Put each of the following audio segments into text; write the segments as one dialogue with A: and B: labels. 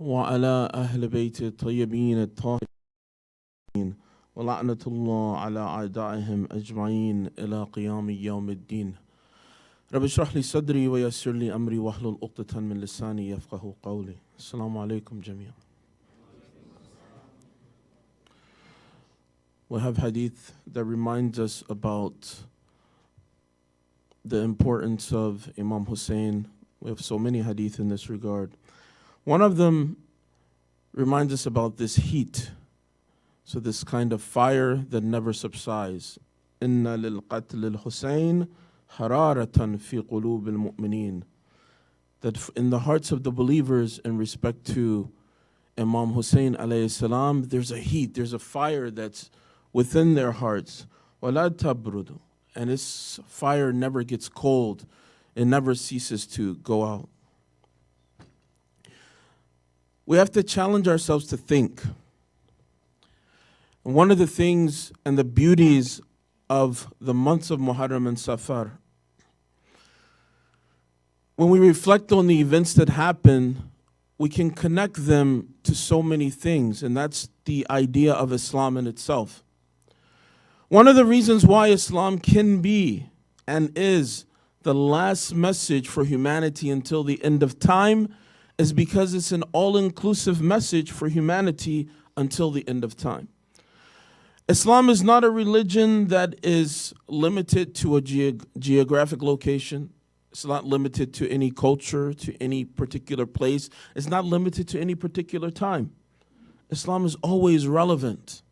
A: وعلى أهل بيت الطيبين الطاهرين ولعنة الله على أعدائهم أجمعين إلى قيام يوم الدين. رب اشرح لي صدري ويسر لي أمري واحلل عقدة من لساني يفقه قولي. السلام عليكم جميعا. We have hadith that reminds us about the importance of Imam Husayn. We have so many hadith in this regard. One of them reminds us about this heat. So this kind of fire that never subsides. Inna lil qatl al Husayn hararatan fi qulub al mu'mineen. That in the hearts of the believers in respect to Imam Husayn alayhi salam, there's a heat, there's a fire that's within their hearts. وَلَا تَبْرُدُ. And this fire never gets cold. It never ceases to go out. We have to challenge ourselves to think. And one of the things and the beauties of the months of Muharram and Safar, when we reflect on the events that happen, we can connect them to so many things, and that's the idea of Islam in itself. One of the reasons why Islam can be and is the last message for humanity until the end of time is because it's an all-inclusive message for humanity until the end of time. Islam is not a religion that is limited to a geographic location. It's not limited to any culture, to any particular place. It's not limited to any particular time. Islam is always relevant.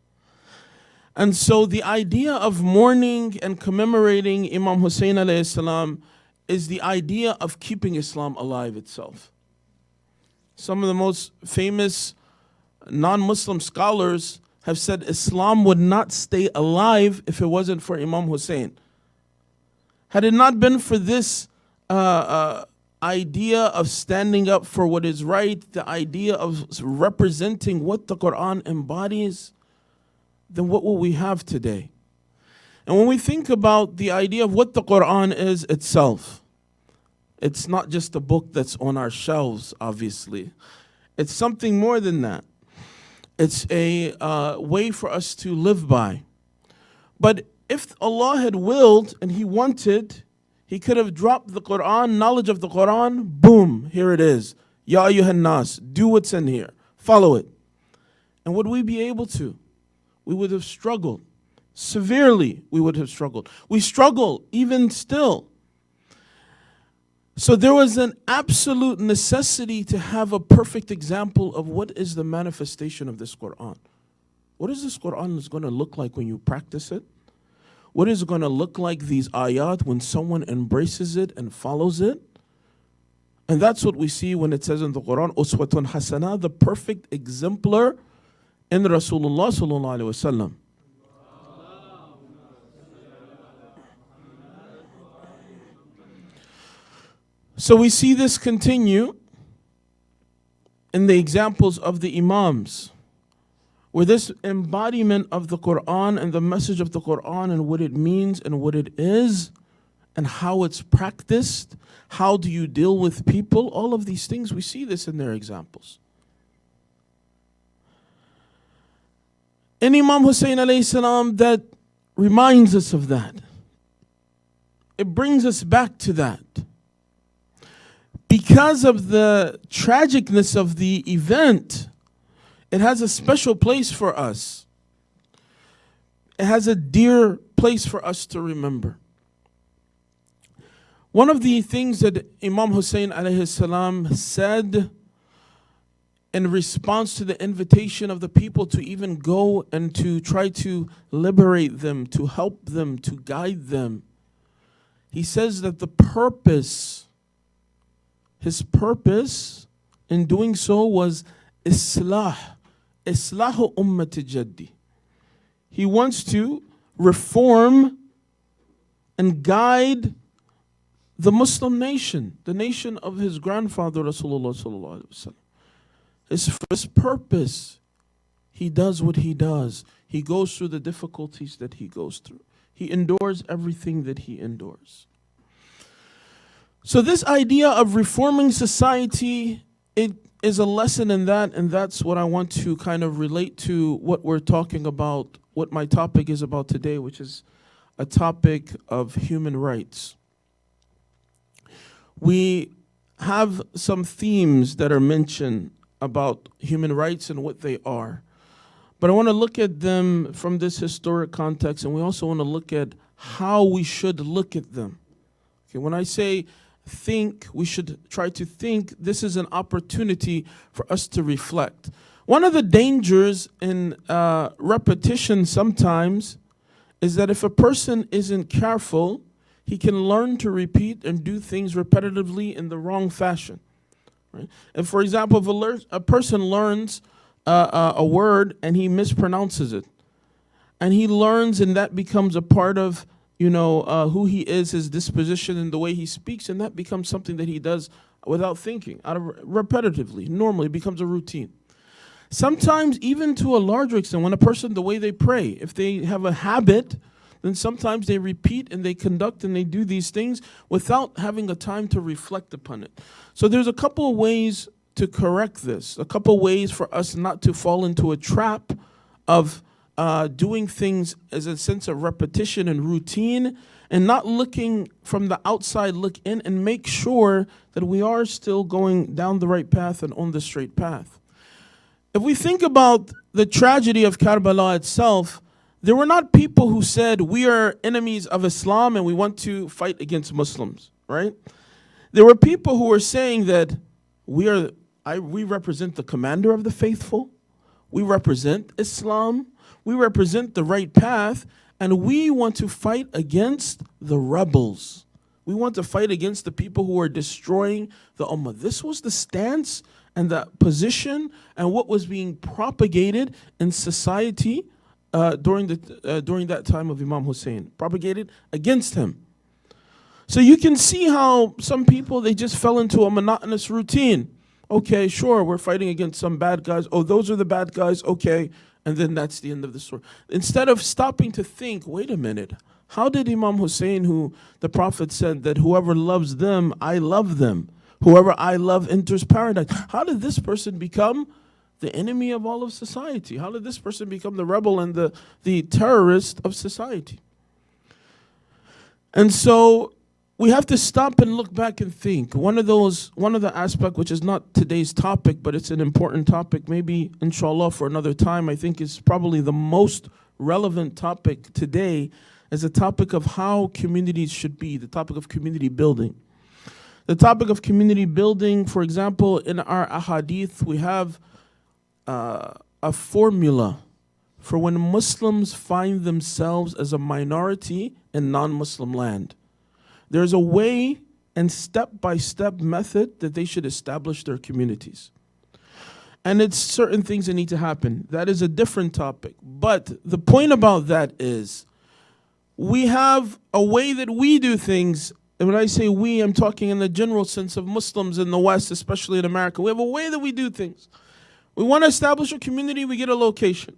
A: And so the idea of mourning and commemorating Imam Husayn alayhi salam is the idea of keeping Islam alive itself. Some of the most famous non-Muslim scholars have said Islam would not stay alive if it wasn't for Imam Husayn. Had it not been for this idea of standing up for what is right, the idea of representing what the Quran embodies, then what will we have today? And when we think about the idea of what the Quran is itself, it's not just a book that's on our shelves, obviously. It's something more than that. It's a way for us to live by. But if Allah had willed and He wanted, He could have dropped the Quran, knowledge of the Quran, boom, here it is. Ya ayyuhan nas, do what's in here, follow it. And would we be able to? We would have struggled. Severely, we would have struggled. We struggle even still. So there was an absolute necessity to have a perfect example of what is the manifestation of this Quran. What is this Quran going to look like when you practice it? What is it going to look like, these ayat, when someone embraces it and follows it? And that's what we see when it says in the Quran, Uswatun Hasana, the perfect exemplar in Rasulullah sallallahu alaihi wasallam. So we see this continue in the examples of the Imams, where this embodiment of the Quran and the message of the Quran and what it means and what it is and how it's practiced, how do you deal with people, all of these things, we see this in their examples. And Imam Husayn alayhi salam, that reminds us of that. It brings us back to that. Because of the tragicness of the event, it has a special place for us. It has a dear place for us to remember. One of the things that Imam Husayn alayhi salam said in response to the invitation of the people to even go and to try to liberate them, to help them, to guide them, he says that his purpose in doing so was Islahu ummati jaddi. He wants to reform and guide the Muslim nation, the nation of his grandfather Rasulullah sallallahu alaihi wasallam. His first purpose, he does what he does. He goes through the difficulties that he goes through. He endures everything that he endures. So this idea of reforming society, it is a lesson in that, and that's what I want to kind of relate to what we're talking about, what my topic is about today, which is a topic of human rights. We have some themes that are mentioned about human rights and what they are. But I want to look at them from this historic context, and we also want to look at how we should look at them. Okay, when I say think, we should try to think this is an opportunity for us to reflect. One of the dangers in repetition sometimes is that if a person isn't careful, he can learn to repeat and do things repetitively in the wrong fashion. Right? And for example, if a person learns a word and he mispronounces it, and he learns and that becomes a part of who he is, his disposition, and the way he speaks, and that becomes something that he does without thinking, repetitively. Normally, it becomes a routine. Sometimes, even to a larger extent, when a person, the way they pray, if they have a habit, then sometimes they repeat and they conduct and they do these things without having a time to reflect upon it. So there's a couple of ways to correct this, a couple of ways for us not to fall into a trap of doing things as a sense of repetition and routine, and not looking from the outside look in and make sure that we are still going down the right path and on the straight path. If we think about the tragedy of Karbala itself, there were not people who said, we are enemies of Islam and we want to fight against Muslims, right? There were people who were saying that we represent the commander of the faithful, we represent Islam, we represent the right path, and we want to fight against the rebels. We want to fight against the people who are destroying the ummah. This was the stance and the position and what was being propagated in society during that time of Imam Husayn, propagated against him. So you can see how some people, they just fell into a monotonous routine. Okay, sure, we're fighting against some bad guys. Oh, those are the bad guys, okay. And then that's the end of the story. Instead of stopping to think, wait a minute, how did Imam Husayn, who the Prophet said that whoever loves them, I love them. Whoever I love enters paradise. How did this person become the enemy of all of society? How did this person become the rebel and the terrorist of society? And so we have to stop and look back and think. One of the aspects, which is not today's topic, but it's an important topic, maybe inshallah for another time, I think is probably the most relevant topic today, is the topic of how communities should be, the topic of community building. The topic of community building, for example, in our ahadith, we have a formula for when Muslims find themselves as a minority in non-Muslim land. There's a way and step-by-step method that they should establish their communities. And it's certain things that need to happen. That is a different topic. But the point about that is we have a way that we do things. And when I say we, I'm talking in the general sense of Muslims in the West, especially in America. We have a way that we do things. We want to establish a community, we get a location.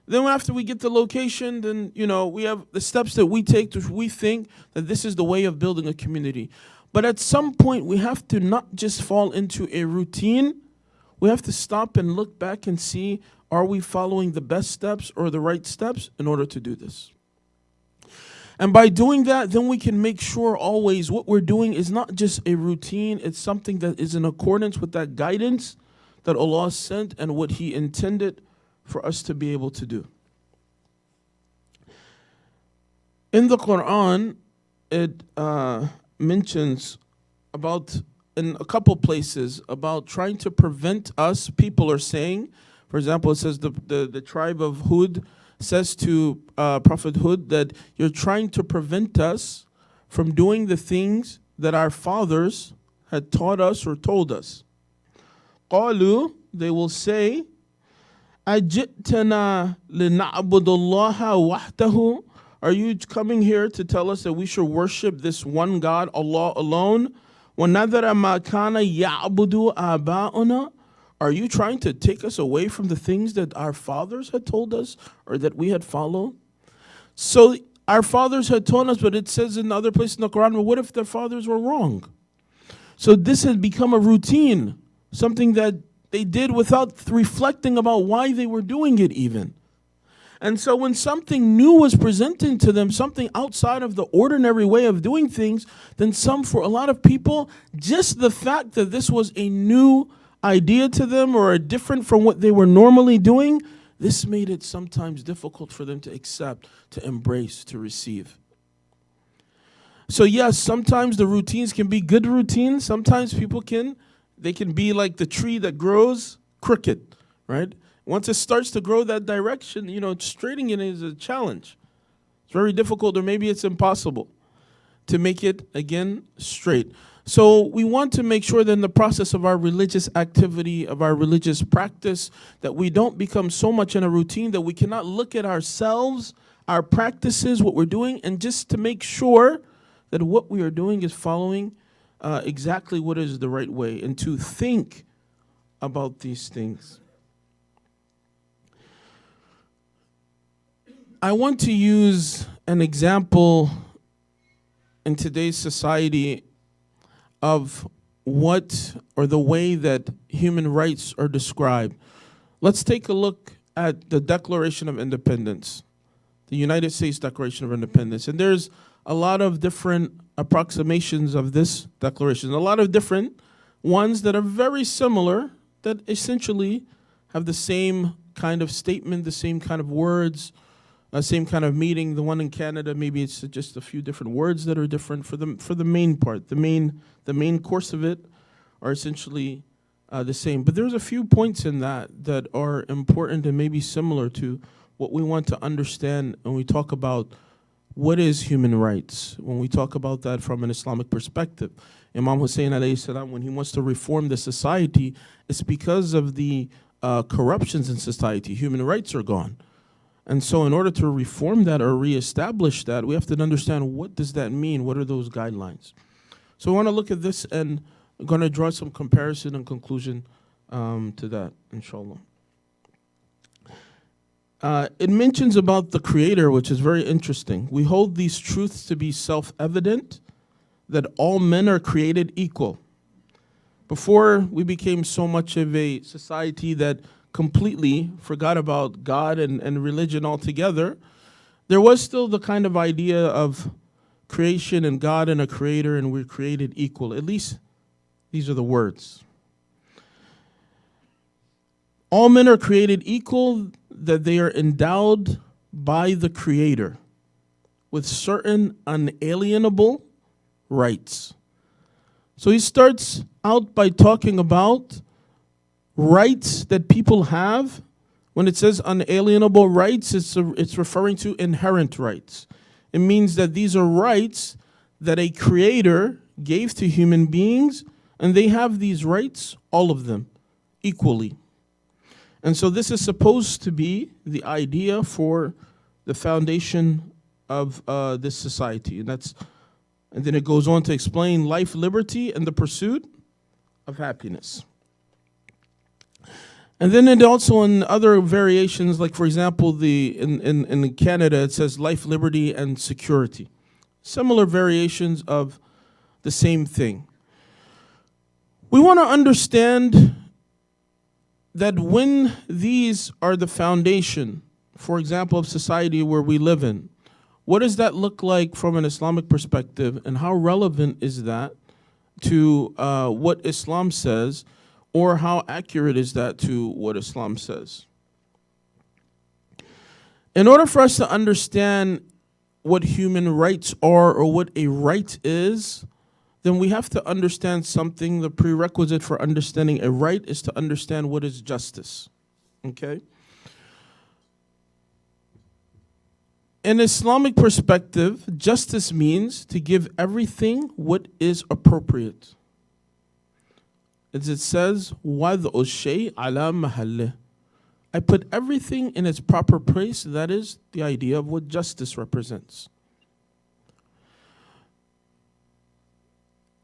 A: Then after we get the location, then, we have the steps that we take to we think that this is the way of building a community. But at some point, we have to not just fall into a routine. We have to stop and look back and see, are we following the best steps or the right steps in order to do this? And by doing that, then we can make sure always what we're doing is not just a routine. It's something that is in accordance with that guidance that Allah sent and what He intended for us to be able to do. In the Quran, it mentions about, in a couple places, about trying to prevent us. People are saying, for example, it says the tribe of Hud says to Prophet Hud that you're trying to prevent us from doing the things that our fathers had taught us or told us. قالوا, they will say, أَجِئْتَنَا لِنَعْبُدَ اللَّهَ وَحْدَهُ. Are you coming here to tell us that we should worship this one God, Allah alone? وَنَذَرَ مَا كَانَ يَعْبُدُ آبَاؤُنَا. Are you trying to take us away from the things that our fathers had told us or that we had followed? So our fathers had told us, but it says in other places in the Quran, well, what if their fathers were wrong? So this has become a routine, something that they did without reflecting about why they were doing it even. And so when something new was presented to them, something outside of the ordinary way of doing things, then for a lot of people, just the fact that this was a new idea to them or different from what they were normally doing, this made it sometimes difficult for them to accept, to embrace, to receive. So yes, sometimes the routines can be good routines. Sometimes they can be like the tree that grows crooked, right? Once it starts to grow that direction, straightening it is a challenge. It's very difficult, or maybe it's impossible to make it, again, straight. So we want to make sure that in the process of our religious activity, of our religious practice, that we don't become so much in a routine that we cannot look at ourselves, our practices, what we're doing, and just to make sure that what we are doing is following exactly what is the right way, and to think about these things. I want to use an example in today's society of the way that human rights are described. Let's take a look at the Declaration of Independence, the United States Declaration of Independence. And there's a lot of different approximations of this declaration, a lot of different ones that are very similar, that essentially have the same kind of statement, the same kind of words, same kind of meaning. The one in Canada, maybe it's just a few different words that are different for the main part. The main course of it are essentially the same. But there's a few points in that are important and maybe similar to what we want to understand when we talk about what is human rights, when we talk about that from an Islamic perspective. Imam Husayn alayhi salam, when he wants to reform the society, it's because of the corruptions in society. Human rights are gone. And so in order to reform that or reestablish that, we have to understand, what does that mean? What are those guidelines? So I want to look at this, and I'm going to draw some comparison and conclusion to that, inshallah. It mentions about the Creator, which is very interesting. We hold these truths to be self-evident, that all men are created equal. Before we became so much of a society that completely forgot about God and religion altogether, there was still the kind of idea of creation and God and a creator, and we're created equal. At least these are the words. All men are created equal, that they are endowed by the Creator with certain unalienable rights. So he starts out by talking about rights that people have. When it says unalienable rights, it's referring to inherent rights. It means that these are rights that a creator gave to human beings, and they have these rights, all of them, equally. And so this is supposed to be the idea for the foundation of this society. And then it goes on to explain life, liberty, and the pursuit of happiness. And then it also, in other variations, like for example, in Canada, it says life, liberty, and security. Similar variations of the same thing. We want to understand that when these are the foundation, for example, of society where we live in, what does that look like from an Islamic perspective, and how relevant is that to what Islam says, or how accurate is that to what Islam says? In order for us to understand what human rights are, or what a right is, then we have to understand something. The prerequisite for understanding a right is to understand what is justice. Okay? In Islamic perspective, justice means to give everything what is appropriate. As it says, وَضْعُ الشَّيْءِ عَلَى مَحَلِّهِ. I put everything in its proper place. That is the idea of what justice represents.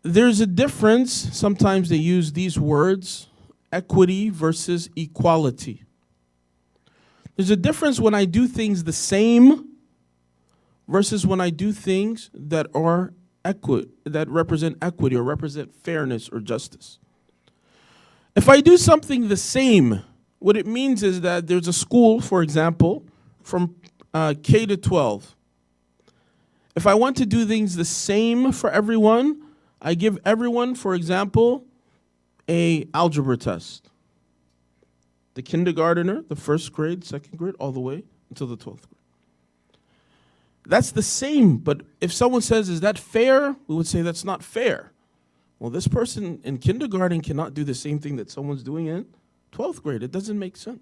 A: There's a difference. Sometimes they use these words, equity versus equality. There's a difference when I do things the same versus when I do things that represent equity or represent fairness or justice. If I do something the same, what it means is that there's a school, for example, from K to 12. If I want to do things the same for everyone, I give everyone, for example, a algebra test. The kindergartner, the first grade, second grade, all the way until the 12th grade. That's the same, but if someone says, is that fair? We would say that's not fair. Well, this person in kindergarten cannot do the same thing that someone's doing in 12th grade. It doesn't make sense.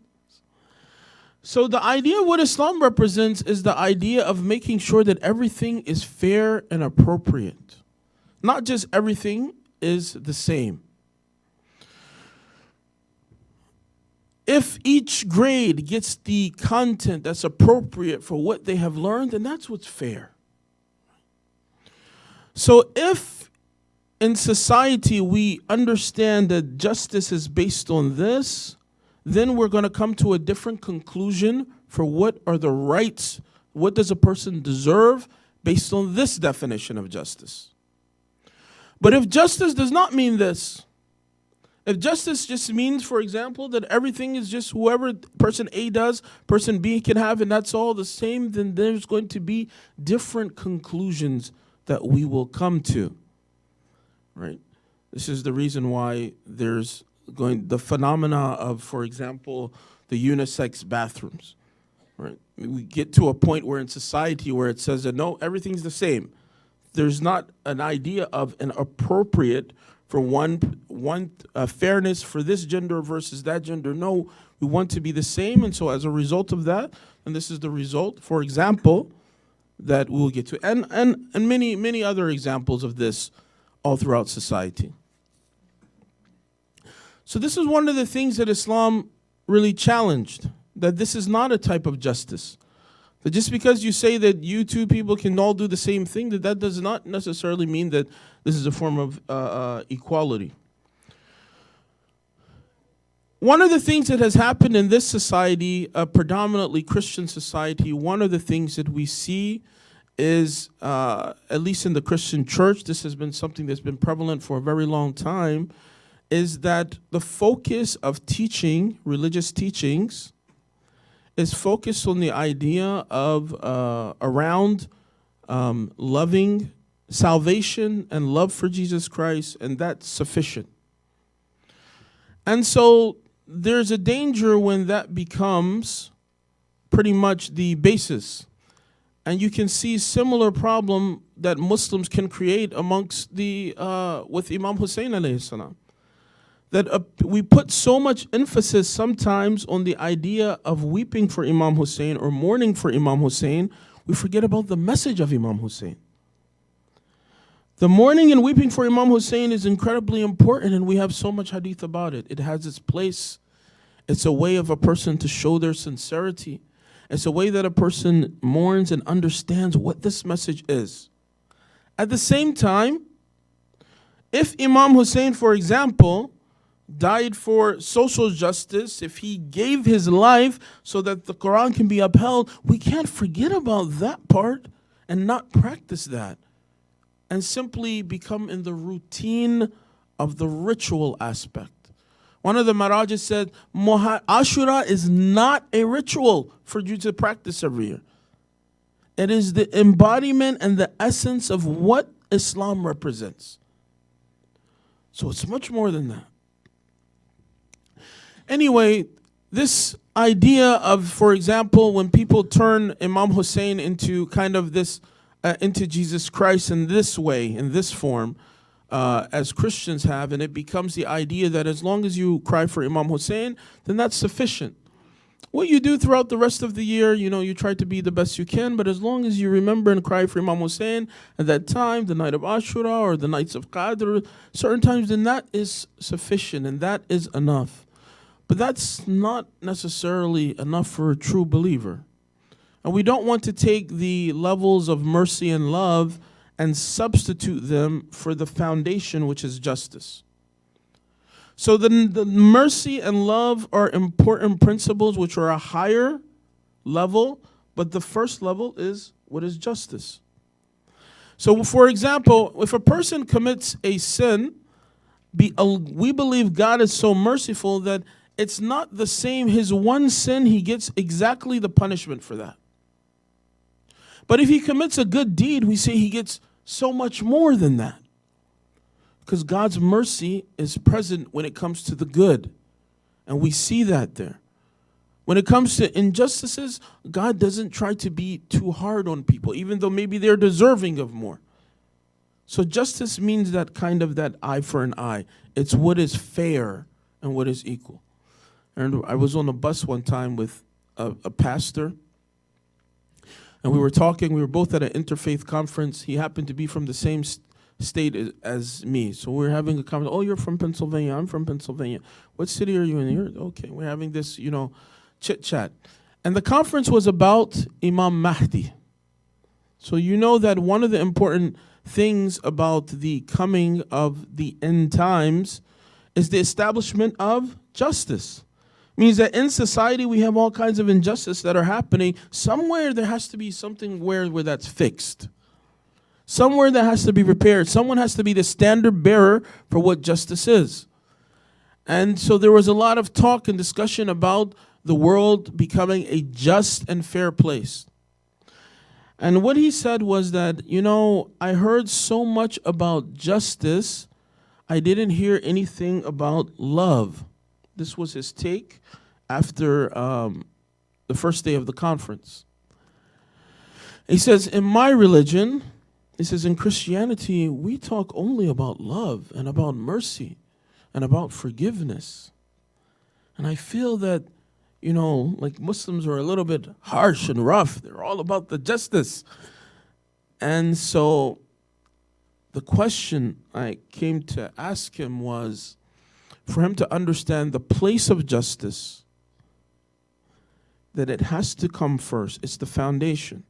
A: So the idea of what Islam represents is the idea of making sure that everything is fair and appropriate. Not just everything is the same. If each grade gets the content that's appropriate for what they have learned, then that's what's fair. So if in society we understand that justice is based on this, then we're going to come to a different conclusion for what are the rights, what does a person deserve based on this definition of justice. But if justice does not mean this, if justice just means, for example, that everything is just whoever person A does, person B can have, and that's all the same, then there's going to be different conclusions that we will come to. Right? This is the reason why there's the phenomena of, for example, the unisex bathrooms. Right? We get to a point where in society where it says that no, everything's the same. There's not an idea of an appropriate for one fairness for this gender versus that gender. No, we want to be the same, and so as a result of that, and this is the result, for example, that we'll get to, and many other examples of this all throughout society. So this is one of the things that Islam really challenged, that this is not a type of justice. That just because you say that you two people can all do the same thing, that does not necessarily mean that this is a form of equality. One of the things that has happened in this society, a predominantly Christian society, one of the things that we see is, at least in the Christian church, this has been something that's been prevalent for a very long time, is that the focus of teaching, religious teachings, is focused on the idea of around loving salvation and love for Jesus Christ, and that's sufficient. And so there's a danger when that becomes pretty much the basis. And you can see similar problem that Muslims can create amongst the with Imam Husayn alayhi salam. That we put so much emphasis sometimes on the idea of weeping for Imam Husayn or mourning for Imam Husayn, we forget about the message of Imam Husayn. The mourning and weeping for Imam Husayn is incredibly important, and we have so much hadith about it. It has its place. It's a way of a person to show their sincerity. It's a way that a person mourns and understands what this message is. At the same time, if Imam Husayn, for example, died for social justice, if he gave his life so that the Quran can be upheld, we can't forget about that part and not practice that and simply become in the routine of the ritual aspect. One of the Marajas said, Ashura is not a ritual for you to practice every year. It is the embodiment and the essence of what Islam represents. So it's much more than that. Anyway, this idea of, for example, when people turn Imam Husayn into kind of this, into Jesus Christ in this way, in this form, as Christians have, and it becomes the idea that as long as you cry for Imam Husayn, then that's sufficient. What you do throughout the rest of the year, you try to be the best you can, but as long as you remember and cry for Imam Husayn at that time, the night of Ashura or the nights of Qadr, certain times, then that is sufficient and that is enough. But that's not necessarily enough for a true believer. And we don't want to take the levels of mercy and love and substitute them for the foundation, which is justice. So the mercy and love are important principles which are a higher level, but the first level is what is justice. So for example, if a person commits a sin We believe God is so merciful that it's not the same. His one sin, he gets exactly the punishment for that. But if he commits a good deed, we say he gets so much more than that. Because God's mercy is present when it comes to the good. And we see that there. When it comes to injustices, God doesn't try to be too hard on people, even though maybe they're deserving of more. So justice means that kind of that eye for an eye. It's what is fair and what is equal. And I was on a bus one time with a pastor, and we were talking. We were both at an interfaith conference. He happened to be from the same state as me. So we were having a conversation. Oh, you're from Pennsylvania. I'm from Pennsylvania. What city are you in? You're, okay, we're having this, chit-chat. And the conference was about Imam Mahdi. So you know that one of the important things about the coming of the end times is the establishment of justice. It means that in society we have all kinds of injustice that are happening. Somewhere there has to be something where that's fixed. Somewhere that has to be repaired. Someone has to be the standard bearer for what justice is. And so there was a lot of talk and discussion about the world becoming a just and fair place. And what he said was that, I heard so much about justice, I didn't hear anything about love. This was his take after the first day of the conference. He says, in my religion, he says, in Christianity, we talk only about love and about mercy and about forgiveness. And I feel that, like Muslims are a little bit harsh and rough. They're all about the justice. And so the question I came to ask him was for him to understand the place of justice, that it has to come first. It's the foundation.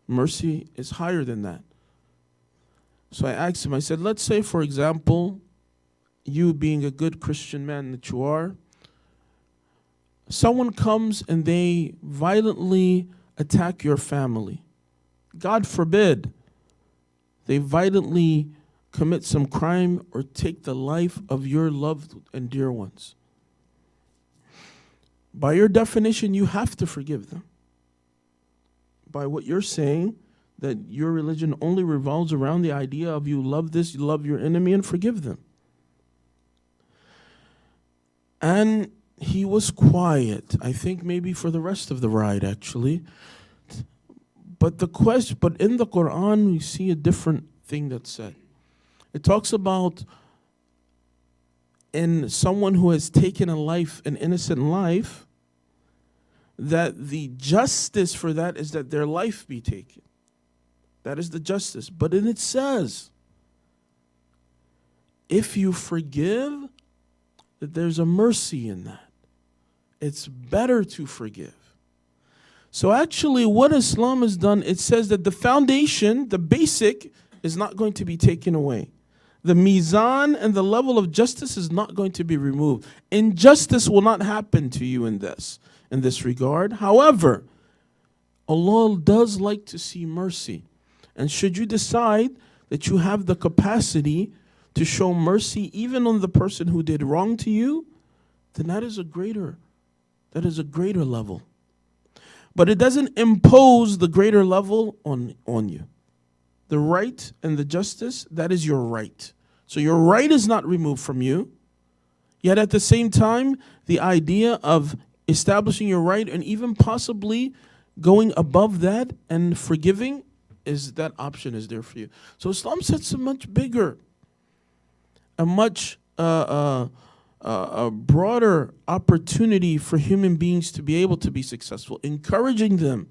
A: Mercy is higher than that. So I asked him, I said, let's say, for example, you being a good Christian man that you are, someone comes and they violently attack your family. God forbid they violently commit some crime or take the life of your loved and dear ones. By your definition, you have to forgive them. By what you're saying, that your religion only revolves around the idea of you love this, you love your enemy, and forgive them. And he was quiet, I think maybe for the rest of the ride, actually. But in the Quran, we see a different thing that's said. It talks about in someone who has taken an innocent life, that the justice for that is that their life be taken. That is the justice. But then it says, if you forgive, that there's a mercy in that. It's better to forgive. So actually what Islam has done, it says that the foundation, the basic, is not going to be taken away. The mizan and the level of justice is not going to be removed. Injustice will not happen to you in this regard. However, Allah does like to see mercy. And should you decide that you have the capacity to show mercy even on the person who did wrong to you, then that is a greater level. But it doesn't impose the greater level on you. The right and the justice, that is your right. So your right is not removed from you. Yet at the same time, the idea of establishing your right and even possibly going above that and forgiving, that option is there for you. So Islam sets a much bigger, a much a broader opportunity for human beings to be able to be successful, encouraging them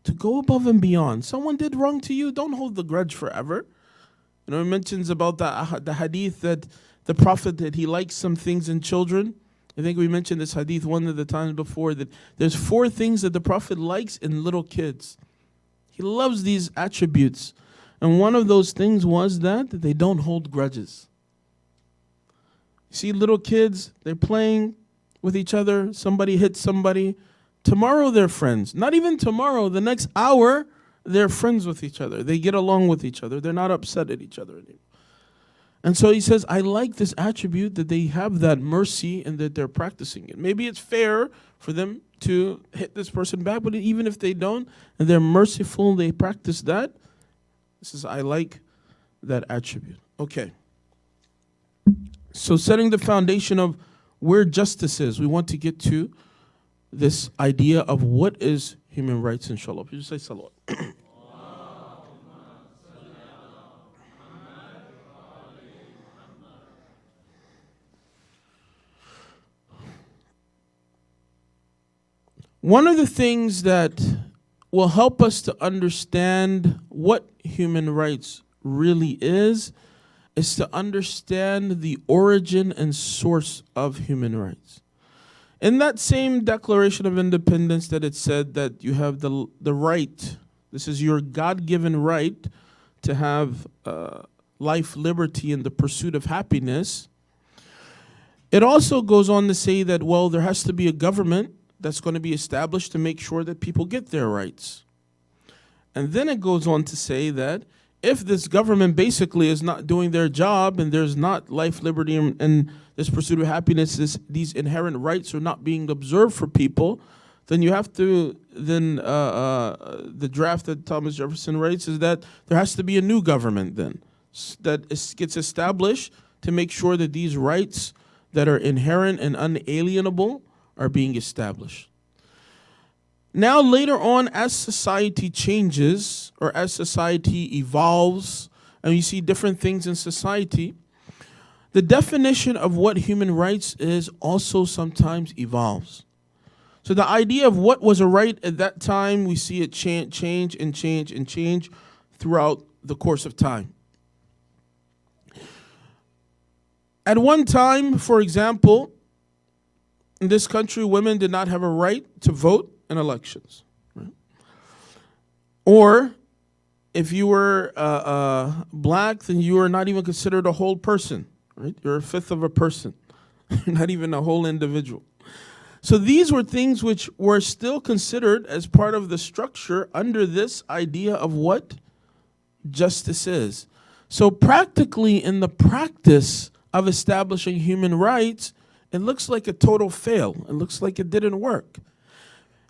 A: to go above and beyond. Someone did wrong to you, don't hold the grudge forever. It mentions about the hadith that the Prophet, that he likes some things in children. I think we mentioned this hadith one of the times before, that there's 4 things that the Prophet likes in little kids. He loves these attributes. And one of those things was that they don't hold grudges. You see little kids, they're playing with each other, somebody hits somebody. Tomorrow they're friends. Not even tomorrow, the next hour, they're friends with each other. They get along with each other. They're not upset at each other anymore. And so he says, I like this attribute that they have that mercy and that they're practicing it. Maybe it's fair for them to hit this person back, but even if they don't, and they're merciful, they practice that. He says, I like that attribute. Okay. So setting the foundation of where justice is, we want to get to this idea of what is human rights, inshallah. You say salawat. One of the things that will help us to understand what human rights really is to understand the origin and source of human rights. In that same Declaration of Independence that it said that you have the right, this is your God-given right to have life, liberty, and the pursuit of happiness, it also goes on to say that, well, there has to be a government that's going to be established to make sure that people get their rights. And then it goes on to say that if this government basically is not doing their job and there's not life, liberty, and this pursuit of happiness, these inherent rights are not being observed for people, then you have to, the draft that Thomas Jefferson writes is that there has to be a new government then that gets established to make sure that these rights that are inherent and unalienable are being established. Now, later on, as society changes or as society evolves, and you see different things in society, the definition of what human rights is also sometimes evolves. So the idea of what was a right at that time, we see it change and change and change throughout the course of time. At one time, for example, in this country, women did not have a right to vote in elections. Right? Or if you were black, then you were not even considered a whole person. Right? You're a fifth of a person. You're not even a whole individual. So these were things which were still considered as part of the structure under this idea of what justice is. So practically, in the practice of establishing human rights, it looks like a total fail. It looks like it didn't work.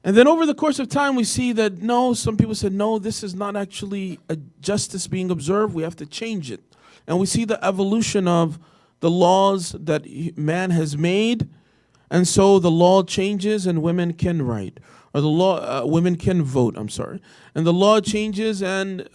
A: And then over the course of time, we see that no, some people said, no, this is not actually a justice being observed. We have to change it. And we see the evolution of the laws that man has made. And so the law changes and women can write. Or the law, women can vote, I'm sorry. And the law changes and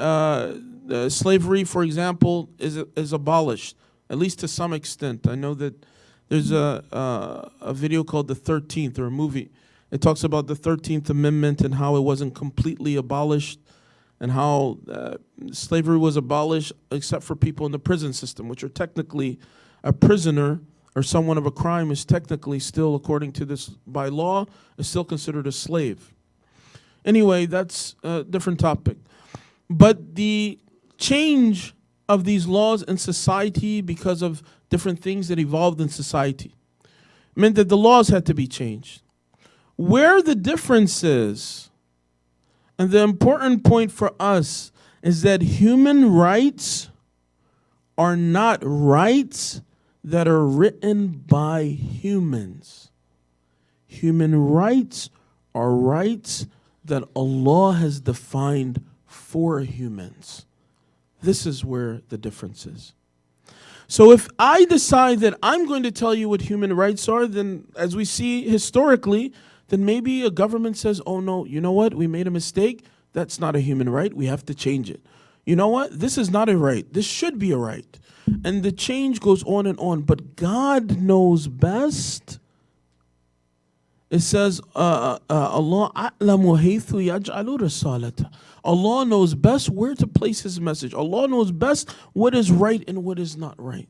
A: slavery, for example, is abolished, at least to some extent. I know that there's a video called The 13th, or a movie. It talks about the 13th Amendment and how it wasn't completely abolished and how slavery was abolished except for people in the prison system, which are technically a prisoner or someone of a crime is technically still, according to this by law, is still considered a slave. Anyway, that's a different topic. But the change of these laws in society because of different things that evolved in society meant that the laws had to be changed. Where the difference is, and the important point for us, is that human rights are not rights that are written by humans. Human rights are rights that Allah has defined for humans. This is where the difference is. So if I decide that I'm going to tell you what human rights are, then as we see historically, then maybe a government says, oh no, you know what, we made a mistake. That's not a human right. We have to change it. You know what, this is not a right. This should be a right. And the change goes on and on. But God knows best. It says, Allah a'lamu haythu yaj'alu risalata. Allah knows best where to place His message. Allah knows best what is right and what is not right.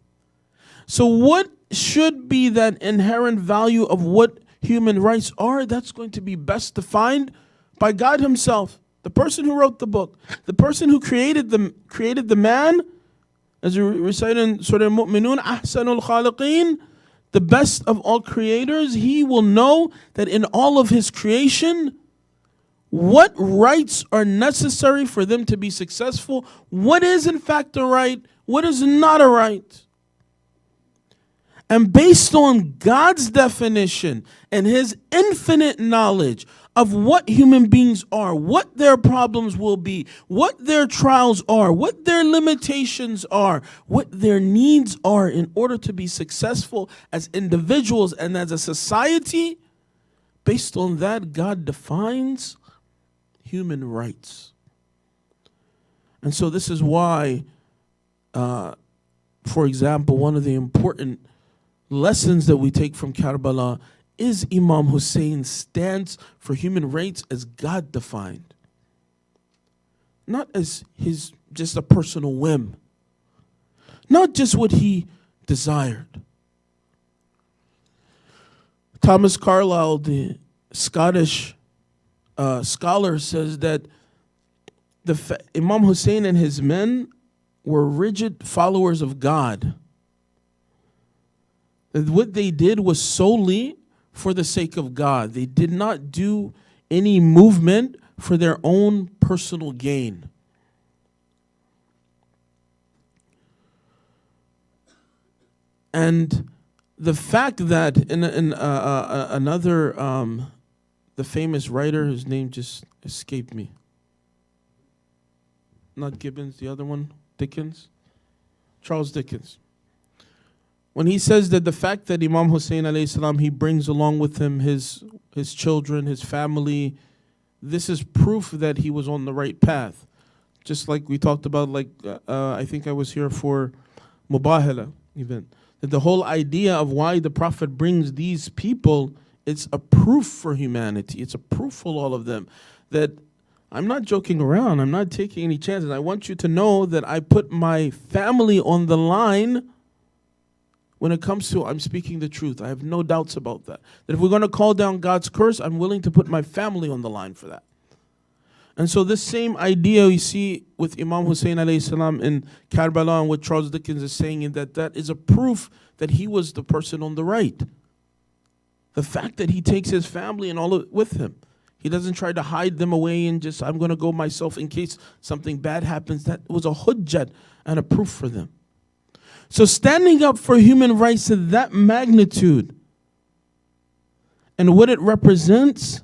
A: So what should be that inherent value of what human rights are? That's going to be best defined by God Himself, the person who wrote the book, the person who created the man, as we recite in Surah Al-Mu'minun, Ahsanul Khaliqeen, the best of all creators. He will know that in all of His creation, what rights are necessary for them to be successful, what is in fact a right, what is not a right. And based on God's definition and his infinite knowledge of what human beings are, what their problems will be, what their trials are, what their limitations are, what their needs are in order to be successful as individuals and as a society, based on that, God defines human rights. And so this is why, for example, one of the important lessons that we take from Karbala is Imam Husayn's stance for human rights as God defined, not as his just a personal whim, not just what he desired. Thomas Carlyle, the Scottish scholar, says that Imam Husayn and his men were rigid followers of God. That what they did was solely for the sake of God. They did not do any movement for their own personal gain. And the fact that in another, the famous writer, his name just escaped me. Not Gibbons, the other one, Dickens, Charles Dickens. When he says that the fact that Imam Husayn alayhi salam, he brings along with him his children, his family, this is proof that he was on the right path. Just like we talked about, like I think I was here for Mubahala event. That the whole idea of why the Prophet brings these people, it's a proof for humanity. It's a proof for all of them that I'm not joking around. I'm not taking any chances. I want you to know that I put my family on the line when it comes to I'm speaking the truth. I have no doubts about that. That if we're going to call down God's curse, I'm willing to put my family on the line for that. And so this same idea you see with Imam Husayn alayhi salam in Karbala, and what Charles Dickens is saying, in that is a proof that he was the person on the right. The fact that he takes his family and all of it with him. He doesn't try to hide them away and just, I'm going to go myself in case something bad happens. That was a hujjat and a proof for them. So standing up for human rights to that magnitude and what it represents,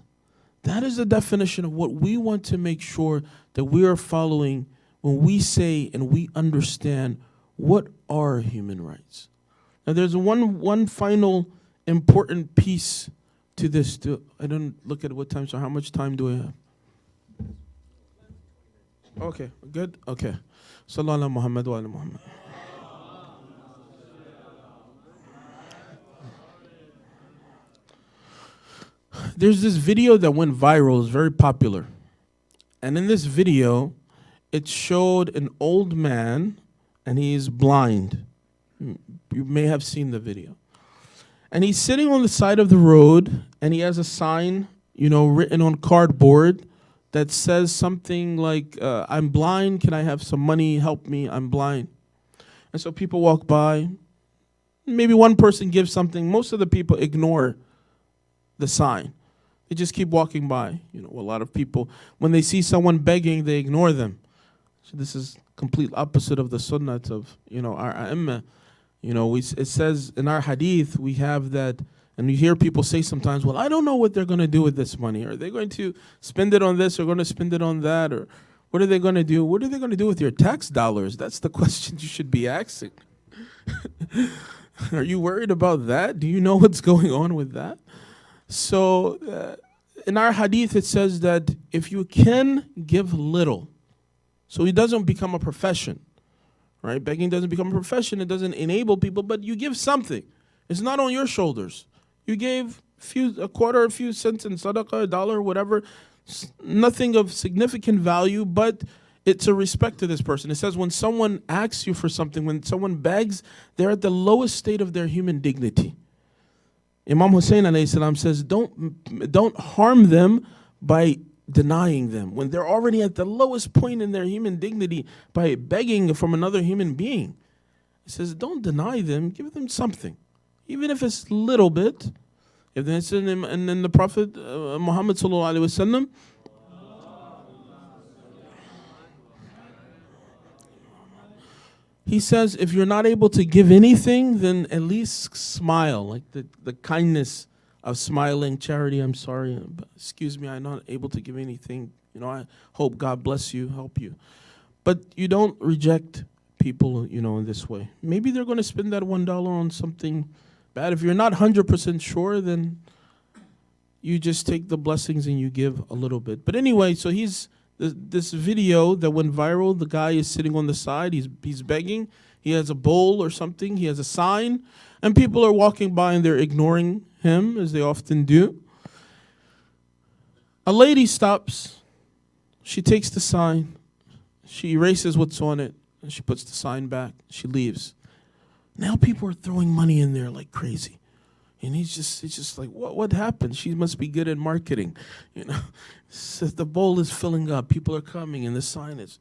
A: that is the definition of what we want to make sure that we are following when we say and we understand what are human rights. Now there's one final important piece to this. I don't look at what time, so how much time do I have? Okay, good? Okay. Sallallahu ala Muhammad wa ala Muhammad. There's this video that went viral, it's very popular. And in this video, it showed an old man, and he is blind. You may have seen the video. And he's sitting on the side of the road, and he has a sign, written on cardboard that says something like, I'm blind, can I have some money, help me, I'm blind. And so people walk by. Maybe one person gives something. Most of the people ignore the sign. They just keep walking by. A lot of people, when they see someone begging, they ignore them. So this is complete opposite of the sunnah of, our ai''imah. It says in our hadith, we have that, and you hear people say sometimes, well, I don't know what they're going to do with this money. Are they going to spend it on this or going to spend it on that? Or what are they going to do? What are they going to do with your tax dollars? That's the question you should be asking. Are you worried about that? Do you know what's going on with that? So in our hadith, it says that if you can give little, so it doesn't become a profession, right? Begging doesn't become a profession. It doesn't enable people, but you give something. It's not on your shoulders. You gave a quarter, a few cents in sadaqah, $1, whatever, nothing of significant value, but it's a respect to this person. It says when someone asks you for something, when someone begs, they're at the lowest state of their human dignity. Imam Husayn alayhi salam says, don't harm them by denying them when they're already at the lowest point in their human dignity by begging from another human being. He says, don't deny them, give them something, even if it's a little bit. If it's in the Prophet Muhammad sallallahu alaihi wasallam, He says, if you're not able to give anything, then at least smile, like the kindness of smiling. Charity, I'm sorry, but excuse me, I'm not able to give anything. I hope God bless you, help you. But you don't reject people, in this way. Maybe they're going to spend that $1 on something bad. If you're not 100% sure, then you just take the blessings and you give a little bit. But anyway, so this video that went viral, the guy is sitting on the side, he's begging, he has a bowl or something, he has a sign, and people are walking by and they're ignoring him, as they often do. A lady stops, she takes the sign, she erases what's on it, and she puts the sign back, she leaves. Now people are throwing money in there like crazy. And it's just like, what happened? She must be good at marketing. So the bowl is filling up, people are coming, and the sign is.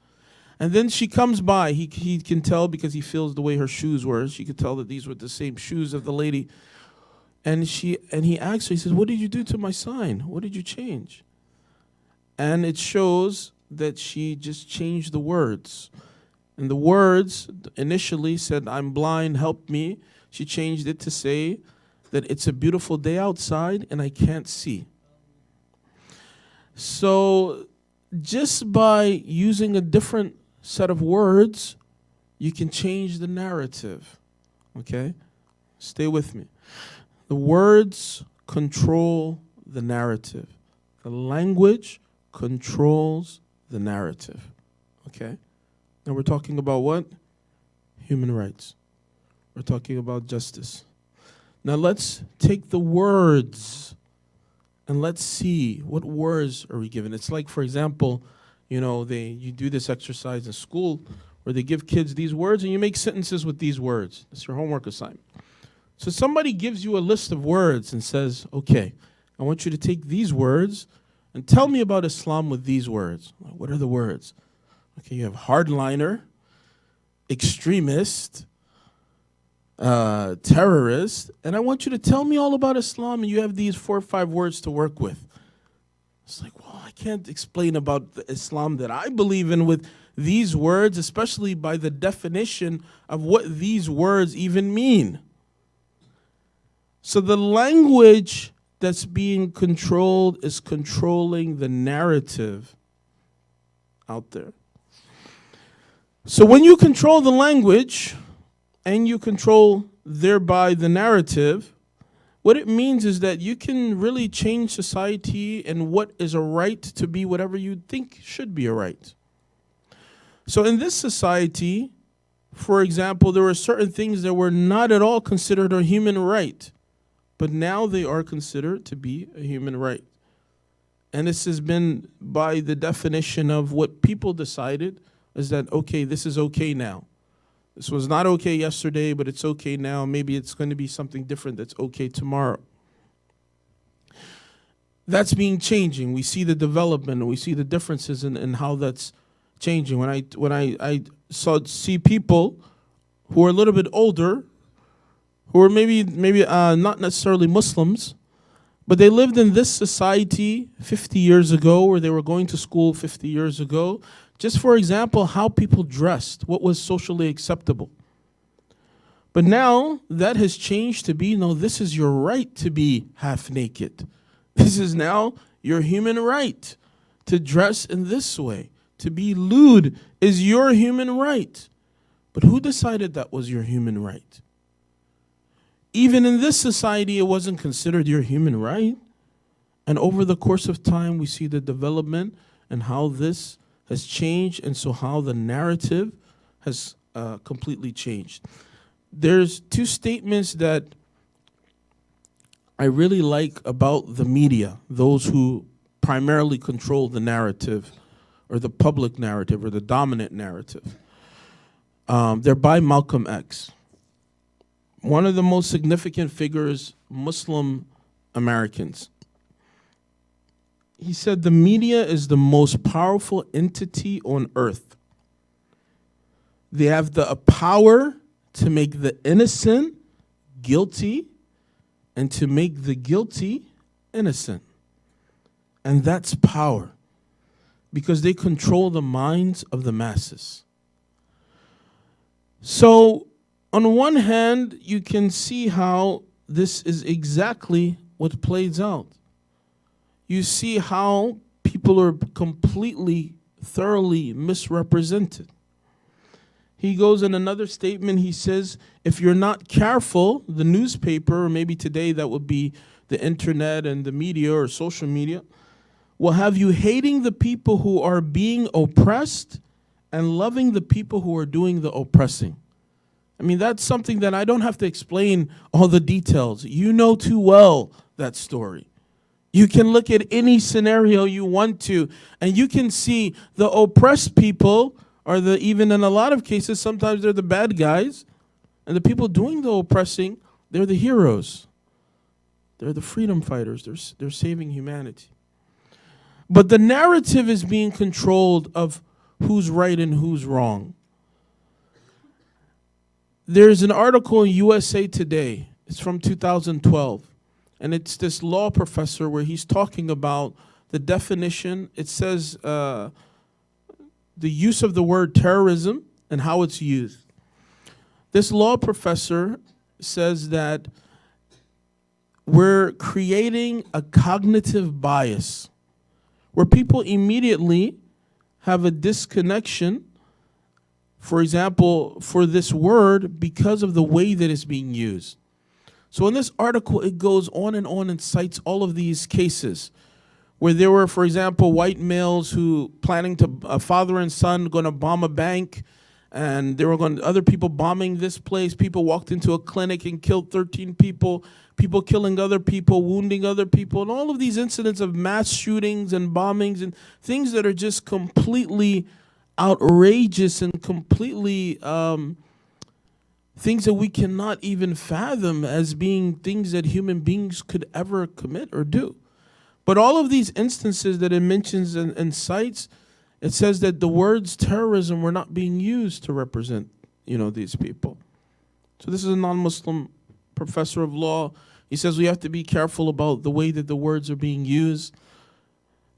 A: And then she comes by, he can tell because he feels the way her shoes were. She could tell that these were the same shoes of the lady. And he asks her, he says, what did you do to my sign? What did you change? And it shows that she just changed the words. And the words initially said, I'm blind, help me. She changed it to say that it's a beautiful day outside and I can't see. So just by using a different set of words, you can change the narrative. Okay? Stay with me. The words control the narrative. The language controls the narrative. Okay? And we're talking about what? Human rights. We're talking about justice. Now let's take the words and let's see what words are we given. It's like, for example, you do this exercise in school where they give kids these words and you make sentences with these words. That's your homework assignment. So somebody gives you a list of words and says, okay, I want you to take these words and tell me about Islam with these words. What are the words? Okay, you have hardliner, extremist, terrorist, and I want you to tell me all about Islam, and you have these 4 or 5 words to work with. It's like, well, I can't explain about the Islam that I believe in with these words, especially by the definition of what these words even mean. So the language that's being controlled is controlling the narrative out there. So when you control the language and you control thereby the narrative, what it means is that you can really change society and what is a right to be whatever you think should be a right. So in this society, for example, there were certain things that were not at all considered a human right, but now they are considered to be a human right. And this has been by the definition of what people decided is that, okay, this is okay now. This was not okay yesterday, but it's okay now. Maybe it's going to be something different that's okay tomorrow. That's being changing. We see the development, and we see the differences in how that's changing. When I see people who are a little bit older, who are maybe not necessarily Muslims, but they lived in this society 50 years ago, or they were going to school 50 years ago. Just for example, how people dressed, what was socially acceptable. But now that has changed to be, no, this is your right to be half naked. This is now your human right to dress in this way. To be lewd is your human right. But who decided that was your human right? Even in this society, it wasn't considered your human right. And over the course of time, we see the development and how this has changed, and so how the narrative has completely changed. There's 2 statements that I really like about the media, those who primarily control the narrative, or the public narrative, or the dominant narrative. They're by Malcolm X. One of the most significant figures, Muslim Americans. He said, the media is the most powerful entity on earth. They have the power to make the innocent guilty and to make the guilty innocent. And that's power, because they control the minds of the masses. So, on one hand, you can see how this is exactly what plays out. You see how people are completely, thoroughly misrepresented. He goes in another statement, he says, if you're not careful, the newspaper, or maybe today that would be the internet and the media or social media, will have you hating the people who are being oppressed and loving the people who are doing the oppressing. I mean, that's something that I don't have to explain all the details. You know too well that story. You can look at any scenario you want to, and you can see the oppressed people are even in a lot of cases, sometimes they're the bad guys, and the people doing the oppressing, they're the heroes. They're the freedom fighters. They're saving humanity. But the narrative is being controlled of who's right and who's wrong. There's an article in USA Today. It's from 2012. And it's this law professor where he's talking about the definition. It says the use of the word terrorism and how it's used. This law professor says that we're creating a cognitive bias where people immediately have a disconnection, for example, for this word because of the way that it's being used. So in this article, it goes on and cites all of these cases where there were, for example, white males who planning to, a father and son going to bomb a bank, and there were other people bombing this place. People walked into a clinic and killed 13 people, people killing other people, wounding other people, and all of these incidents of mass shootings and bombings and things that are just completely outrageous and completely things that we cannot even fathom as being things that human beings could ever commit or do. But all of these instances that it mentions and cites, it says that the words terrorism were not being used to represent, these people. So this is a non-Muslim professor of law. He says we have to be careful about the way that the words are being used.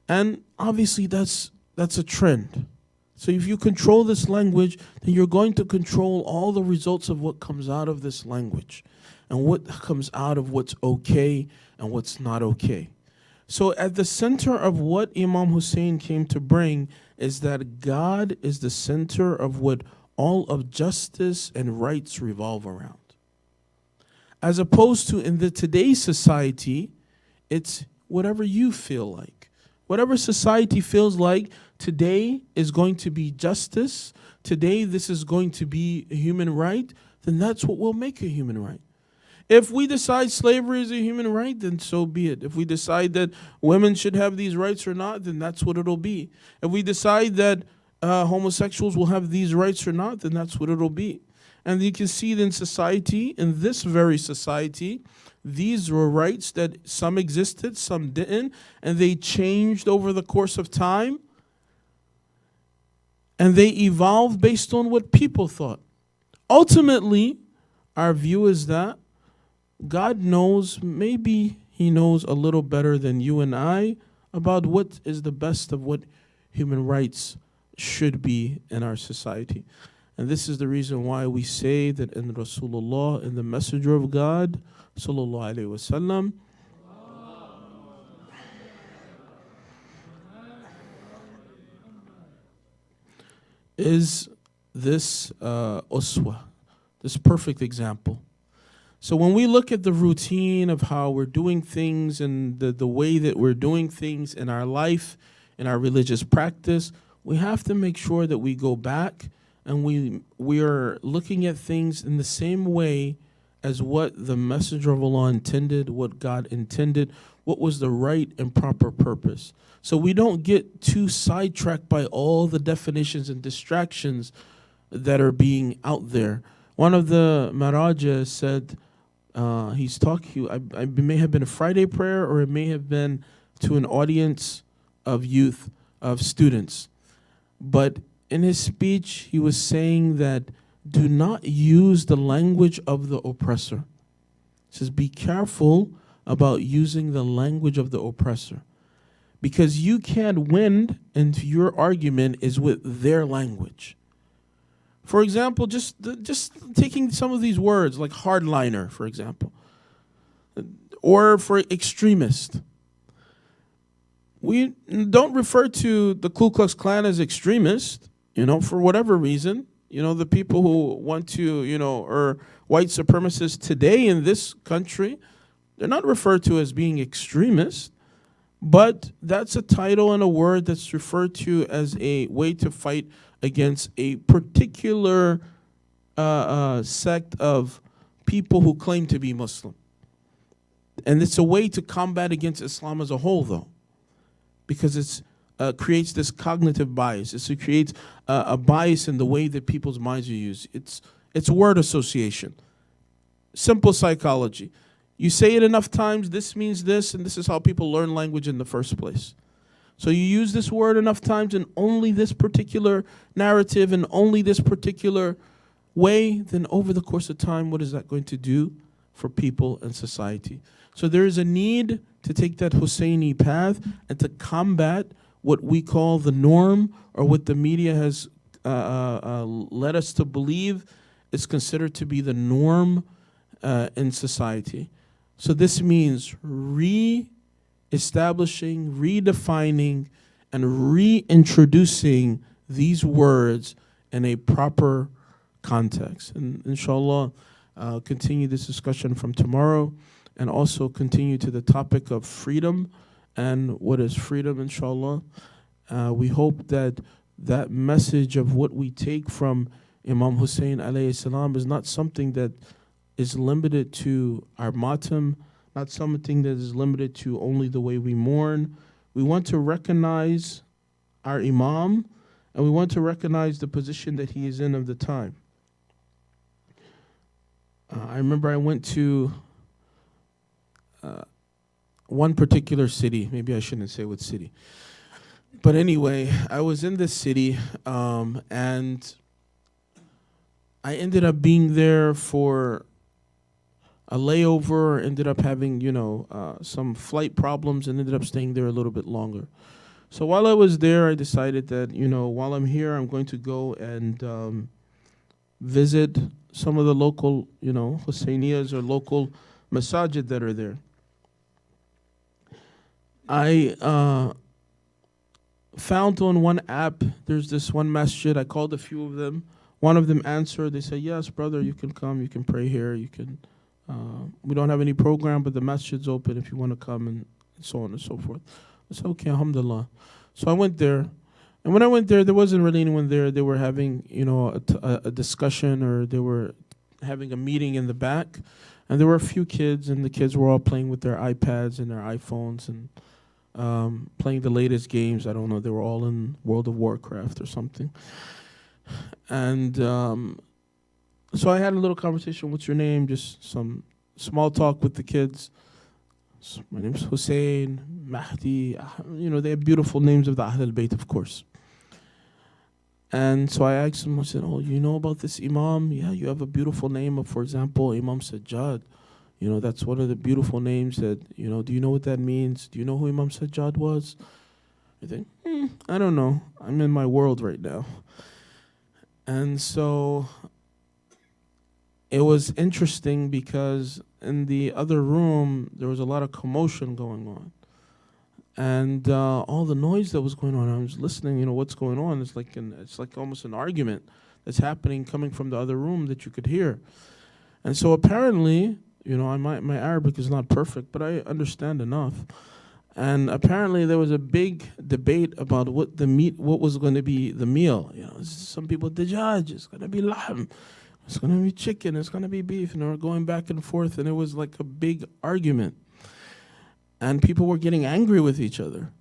A: And obviously that's a trend. So if you control this language, then you're going to control all the results of what comes out of this language and what comes out of what's okay and what's not okay. So at the center of what Imam Husayn came to bring is that God is the center of what all of justice and rights revolve around. As opposed to in today's society, it's whatever you feel like. Whatever society feels like, today is going to be justice, today this is going to be a human right, then that's what will make a human right. If we decide slavery is a human right, then so be it. If we decide that women should have these rights or not, then that's what it'll be. If we decide that homosexuals will have these rights or not, then that's what it'll be. And you can see that in society, in this very society, these were rights that some existed, some didn't, and they changed over the course of time. And they evolved based on what people thought. Ultimately, our view is that God knows, maybe he knows a little better than you and I about what is the best of what human rights should be in our society. And this is the reason why we say that in Rasulullah, in the Messenger of God, sallallahu alaihi wasallam, is this uswa, this perfect example. So when we look at the routine of how we're doing things and the way that we're doing things in our life, in our religious practice, we have to make sure that we go back and we are looking at things in the same way as what the Messenger of Allah intended, what God intended, what was the right and proper purpose. So we don't get too sidetracked by all the definitions and distractions that are being out there. One of the Maraja said, he's talking, it may have been a Friday prayer or it may have been to an audience of youth, of students. But in his speech, he was saying that do not use the language of the oppressor. He says, be careful about using the language of the oppressor. Because you can't win, and your argument is with their language. For example, just taking some of these words like hardliner, for example, or for extremist. We don't refer to the Ku Klux Klan as extremist, for whatever reason. The people who want to, or white supremacists today in this country, they're not referred to as being extremists, but that's a title and a word that's referred to as a way to fight against a particular sect of people who claim to be Muslim. And it's a way to combat against Islam as a whole, though, because it's creates this cognitive bias. It creates a bias in the way that people's minds are used. It's word association. Simple psychology. You say it enough times, this means this, and this is how people learn language in the first place. So you use this word enough times in only this particular narrative and only this particular way, then over the course of time, what is that going to do for people and society? So there is a need to take that Husayni path and to combat what we call the norm, or what the media has led us to believe is considered to be the norm in society. So this means re-establishing, redefining, and reintroducing these words in a proper context. And inshallah, I'll continue this discussion from tomorrow, and also continue to the topic of freedom and what is freedom, inshallah. We hope that that message of what we take from Imam Husayn alayhi salam is not something that is limited to our matam, not something that is limited to only the way we mourn. We want to recognize our Imam, and we want to recognize the position that he is in of the time. I remember I went to one particular city. Maybe I shouldn't say what city. But anyway, I was in this city, and I ended up being there for a layover, ended up having, some flight problems, and ended up staying there a little bit longer. So while I was there, I decided that, while I'm here, I'm going to go and visit some of the local, Husayniyas or local masajid that are there. I found on one app, there's this one masjid. I called a few of them. One of them answered. They said, yes, brother, you can come. You can pray here. You can. We don't have any program, but the masjid's open if you want to come, and so on and so forth. I said, okay, alhamdulillah. So I went there. And when I went there wasn't really anyone there. They were having, a discussion, or they were having a meeting in the back. And there were a few kids, and the kids were all playing with their iPads and their iPhones and playing the latest games. I don't know. They were all in World of Warcraft or something. And so I had a little conversation. What's your name? Just some small talk with the kids. So my name's Husayn, Mahdi. They have beautiful names of the Ahl al-Bayt, of course. And so I asked him, I said, oh, you know about this Imam? Yeah, you have a beautiful name of, for example, Imam Sajjad. That's one of the beautiful names that, do you know what that means? Do you know who Imam Sajjad was? I think, I don't know. I'm in my world right now. And so it was interesting because in the other room, there was a lot of commotion going on. And all the noise that was going on, I was listening, what's going on. It's like almost an argument that's happening coming from the other room that you could hear. And so apparently, my Arabic is not perfect, but I understand enough. And apparently there was a big debate about what was going to be the meal. Some people, dajaj, it's going to be lahm, it's going to be chicken, it's going to be beef, and they were going back and forth, and it was like a big argument. And people were getting angry with each other.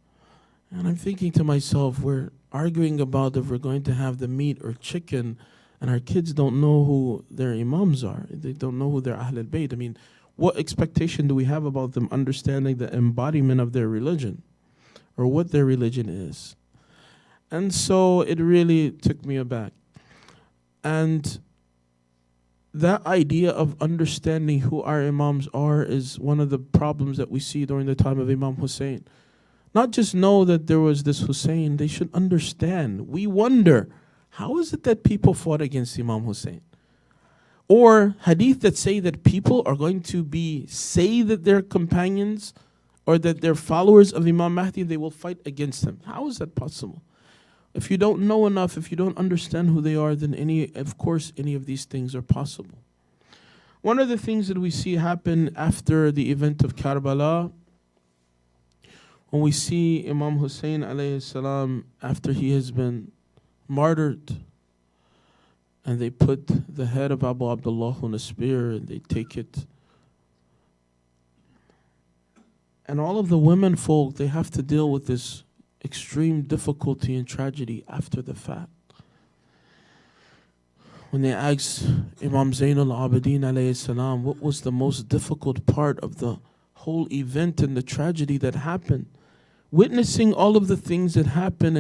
A: And I'm thinking to myself, we're arguing about if we're going to have the meat or chicken, and our kids don't know who their imams are. They don't know who their Ahl al-Bayt. I mean, what expectation do we have about them understanding the embodiment of their religion, or what their religion is? And so it really took me aback. And that idea of understanding who our imams are is one of the problems that we see during the time of Imam Husayn. Not just know that there was this Husayn, they should understand. We wonder How is it that people fought against Imam Husayn? Or hadith that say that people are going to say that they're companions or that they're followers of Imam Mahdi, they will fight against him. How is that possible? If you don't know enough, if you don't understand who they are, then of course any of these things are possible. One of the things that we see happen after the event of Karbala, when we see Imam Husayn alayhi salam after he has been martyred, and they put the head of Abu Abdullah on a spear and they take it. And all of the women folk, they have to deal with this extreme difficulty and tragedy after the fact. When they asked Imam Zayn al-Abidin alayhi salam, what was the most difficult part of the whole event and the tragedy that happened? Witnessing all of the things that happened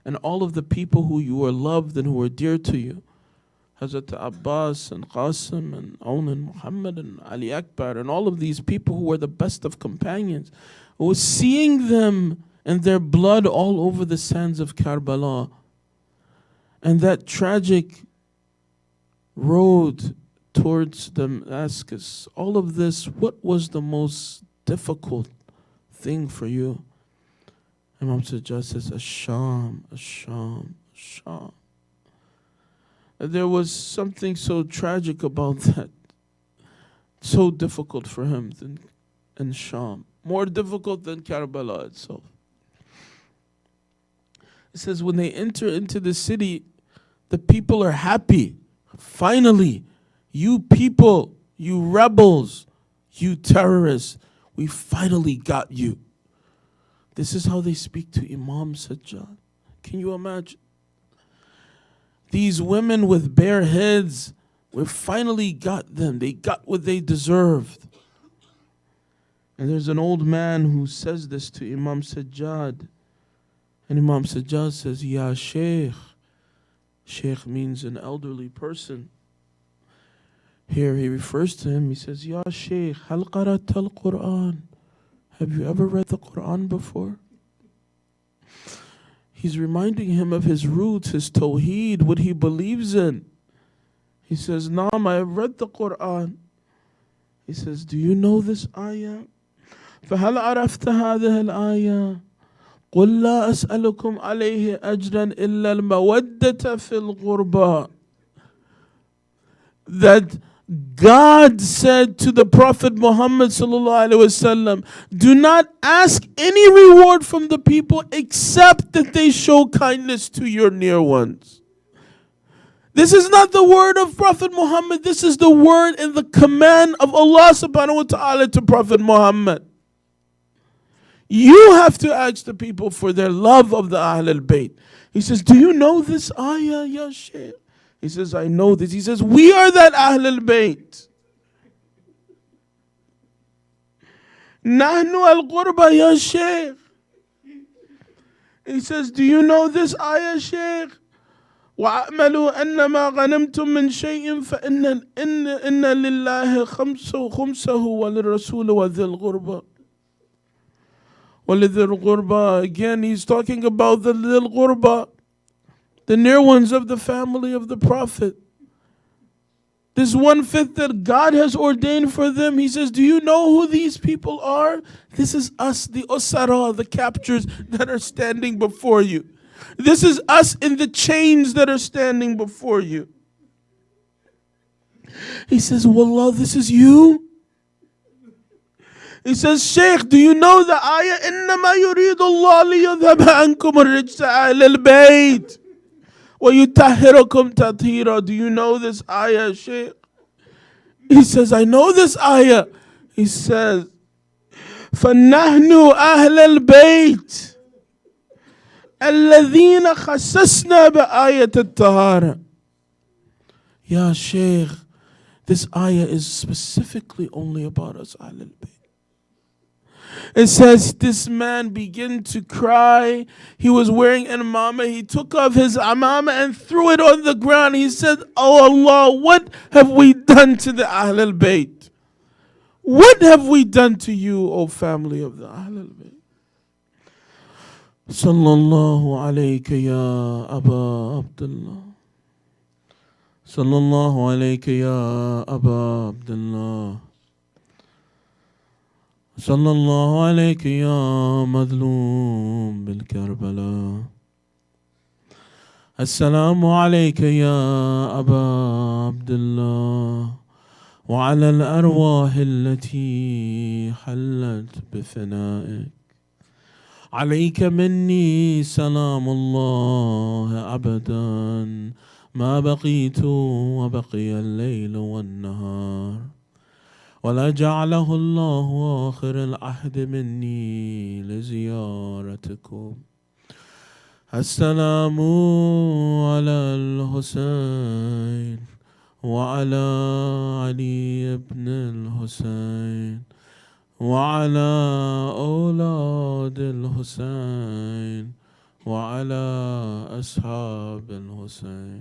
A: and all of the people who you were loved and who were dear to you. Hazrat Abbas and Qasim and Aun and Muhammad and Ali Akbar and all of these people who were the best of companions. It was seeing them and their blood all over the sands of Karbala. And that tragic road towards Damascus. All of this, what was the most difficult thing for you? Imam Sajjad says, Asham, Asham, Asham. There was something so tragic about that. So difficult for him in Sham. More difficult than Karbala itself. It says when they enter into the city, the people are happy. Finally, you people, you rebels, you terrorists, we finally got you. This is how they speak to Imam Sajjad. Can you imagine? These women with bare heads, we finally got them. They got what they deserved. And there's an old man who says this to Imam Sajjad. And Imam Sajjad says, Ya Sheikh. Sheikh means an elderly person. Here he refers to him. He says, Ya Sheikh, hal qarat al-Quran. Have you ever read the Quran before? He's reminding him of his roots, his tawheed, what he believes in. He says, Naam, I have read the Quran. He says, do you know this ayah? فَهَلْ عَرَفْتَ هَذِهِ الْآيَةِ قُلْ لَا أَسْأَلُكُمْ عَلَيْهِ أَجْرًا إِلَّا الْمَوَدَّةَ فِي الْغُرْبَةِ. That God said to the Prophet Muhammad sallallahu alaihi wasallam, do not ask any reward from the people except that they show kindness to your near ones. This is not the word of Prophet Muhammad. This is the word and the command of Allah subhanahu wa ta'ala to Prophet Muhammad. You have to ask the people for their love of the Ahlul Bayt. He says, do you know this ayah, ya Sheikh? He says, I know this. He says, we are that Ahlul Bayt. Nahnu al-Qurba ya Sheikh. He says, do you know this ayah, Sheikh? وَأَعْمَلُوا أَنَّمَا غَنَمْتُم مِّن شَيْءٍ فَإِنَّ لِلَّهِ خُمْسَهُ وَلِلرَّسُولِ وَذِي الْقُرْبَى. وَلِذِي الْقُرْبَى. Again, he's talking about the Dhil Qurba, the near ones of the family of the Prophet. This 1/5 that God has ordained for them. He says, do you know who these people are? This is us, the Usara, the captures that are standing before you. This is us in the chains that are standing before you. He says, Wallah, this is you? He says, Sheikh, do you know the ayah? إِنَّمَا يُرِيدُ اللَّهُ لِيُذْهَبَ عَنْكُمُ الرِّجْسَ أَهْلَ الْبَيْتِ وَيُطَهِّرَكُمْ تَطْهِيرًا. Do you know this ayah, Sheikh? He says, I know this ayah. He says, فَنَحْنُ أَهْلَ الْبَيْتِ الَّذِينَ خَسَّسْنَا بِآيَةِ الطَّهَارَةِ. Ya Sheikh, this ayah is specifically only about us, Ahlul Bayt. It says this man began to cry. He was wearing an amama. He took off his amama and threw it on the ground. He said, Oh Allah, what have we done to the Ahlul Bayt? What have we done to you, O family of the Ahlul Bayt? صلى الله عليك يا أبا عبد الله. صلى الله عليك يا أبا عبد الله. صلى الله عليك يا مظلوم بالكربلاء. السلام عليك يا أبا عبد الله وعلى الأرواح التي حلت بفنائك. عليك مني سلام الله أبدا ما بقيت وبقي الليل والنهار، ولا جعله الله آخر العهد مني لزيارتكم. السلام على الحسين وعلى علي بن الحسين وعلى أولاد الحسين وعلى أصحاب الحسين.